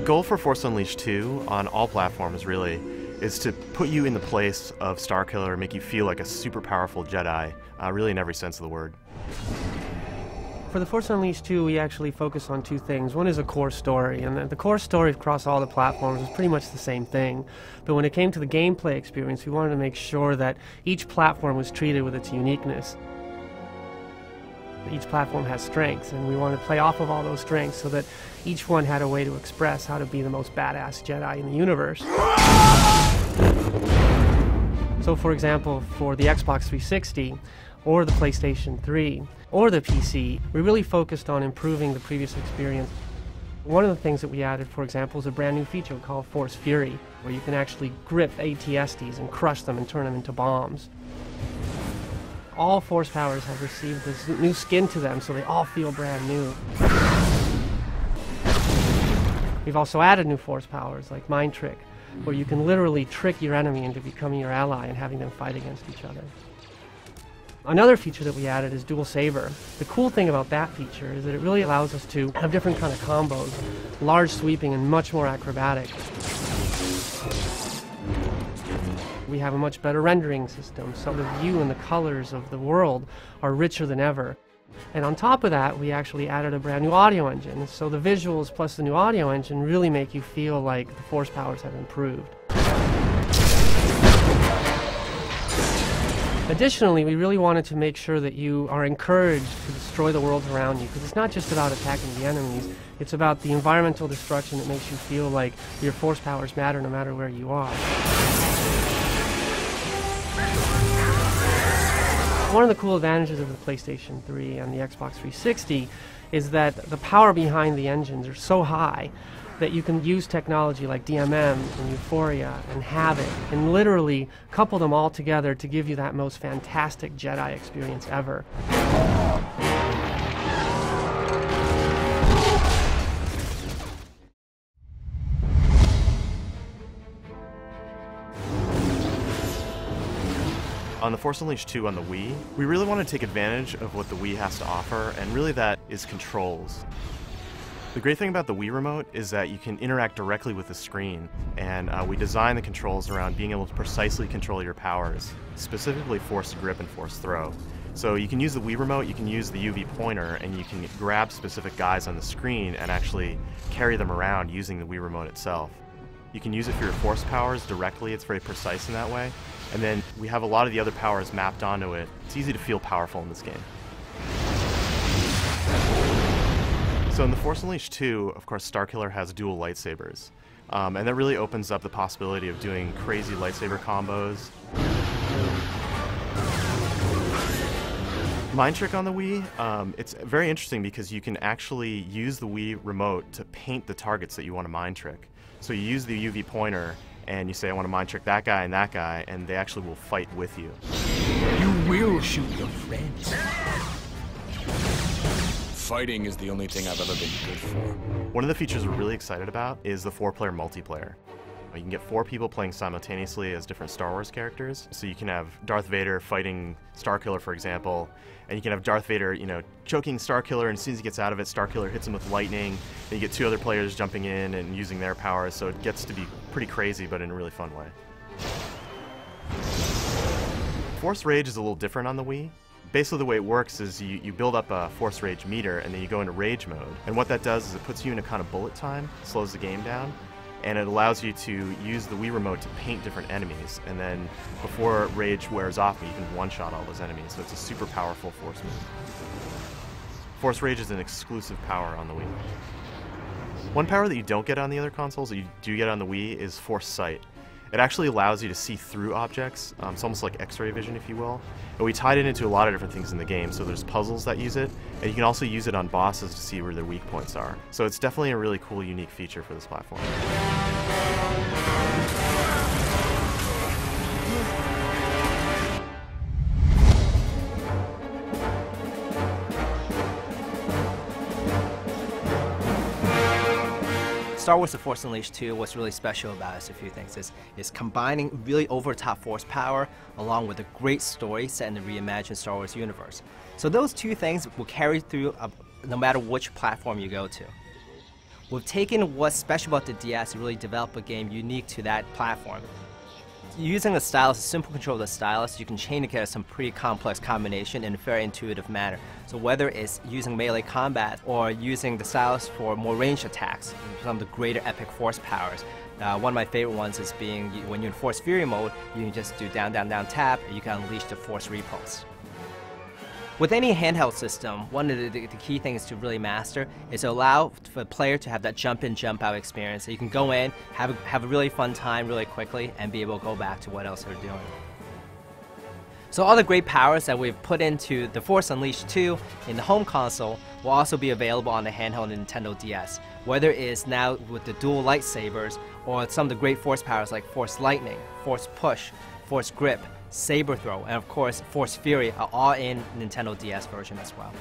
The goal for Force Unleashed 2 on all platforms really is to put you in the place of Starkiller, make you feel like a super powerful Jedi, really in every sense of the word. For the Force Unleashed 2, we actually focus on two things. One is a core story, and the core story across all the platforms is pretty much the same thing. But when it came to the gameplay experience, we wanted to make sure that each platform was treated with its uniqueness. Each platform has strengths, and we wanted to play off of all those strengths so that each one had a way to express how to be the most badass Jedi in the universe. So for example, for the Xbox 360, or the PlayStation 3, or the PC, we really focused on improving the previous experience. One of the things that we added, for example, is a brand new feature called Force Fury, where you can actually grip AT-STs and crush them and turn them into bombs. All Force powers have received this new skin to them, so they all feel brand new. We've also added new Force powers, like Mind Trick, where you can literally trick your enemy into becoming your ally and having them fight against each other. Another feature that we added is Dual Saber. The cool thing about that feature is that it really allows us to have different kind of combos, large sweeping and much more acrobatic. We have a much better rendering system, so the view and the colors of the world are richer than ever. And on top of that, we actually added a brand new audio engine, so the visuals plus the new audio engine really make you feel like the Force powers have improved. Additionally, we really wanted to make sure that you are encouraged to destroy the worlds around you, because it's not just about attacking the enemies, it's about the environmental destruction that makes you feel like your Force powers matter no matter where you are. One of the cool advantages of the PlayStation 3 and the Xbox 360 is that the power behind the engines are so high that you can use technology like DMM and Euphoria and Havoc and literally couple them all together to give you that most fantastic Jedi experience ever. On the Force Unleashed 2 on the Wii, we really want to take advantage of what the Wii has to offer, and really that is controls. The great thing about the Wii Remote is that you can interact directly with the screen, and we design the controls around being able to precisely control your powers, specifically Force Grip and Force Throw. So you can use the Wii Remote, you can use the UV pointer, and you can grab specific guys on the screen and actually carry them around using the Wii Remote itself. You can use it for your Force powers directly, it's very precise in that way. And then we have a lot of the other powers mapped onto it. It's easy to feel powerful in this game. So in the Force Unleashed 2, of course, Starkiller has dual lightsabers. And that really opens up the possibility of doing crazy lightsaber combos. Mind Trick on the Wii, it's very interesting because you can actually use the Wii Remote to paint the targets that you want to Mind Trick. So you use the UV pointer, and you say, I want to Mind Trick that guy, and they actually will fight with you. You will shoot your friends. Fighting is the only thing I've ever been good for. One of the features we're really excited about is the 4-player multiplayer. You can get 4 people playing simultaneously as different Star Wars characters. So you can have Darth Vader fighting Starkiller, for example, and you can have Darth Vader, choking Starkiller, and as soon as he gets out of it, Starkiller hits him with lightning. Then you get 2 other players jumping in and using their powers, so it gets to be pretty crazy, but in a really fun way. Force Rage is a little different on the Wii. Basically the way it works is you build up a Force Rage meter, and then you go into Rage mode. And what that does is it puts you in a kind of bullet time, slows the game down, and it allows you to use the Wii Remote to paint different enemies, and then before Rage wears off, you can one-shot all those enemies, so it's a super powerful Force move. Force Rage is an exclusive power on the Wii. One power that you don't get on the other consoles that you do get on the Wii is Force Sight. It actually allows you to see through objects. It's almost like X-ray vision, if you will. And we tied it into a lot of different things in the game. So there's puzzles that use it, and you can also use it on bosses to see where their weak points are. So it's definitely a really cool, unique feature for this platform. Star Wars The Force Unleashed 2, what's really special about it is a few things. Is combining really over-the-top force power along with a great story set in the reimagined Star Wars universe. So those two things will carry through no matter which platform you go to. We've taken what's special about the DS to really develop a game unique to that platform. Using the stylus, a simple control of the stylus, you can chain together some pretty complex combination in a very intuitive manner. So whether it's using melee combat or using the stylus for more ranged attacks, some of the greater epic force powers. One of my favorite ones is being when you're in Force Fury mode, you can just do down, down, down, tap, and you can unleash the Force Repulse. With any handheld system, one of the key things to really master is to allow for the player to have that jump in, jump out experience. So you can go in, have a really fun time really quickly, and be able to go back to what else they're doing. So all the great powers that we've put into the Force Unleashed 2 in the home console will also be available on the handheld Nintendo DS. Whether it's now with the dual lightsabers or some of the great force powers like Force Lightning, Force Push, Force Grip, Saber Throw, and of course Force Fury are all in Nintendo DS version as well.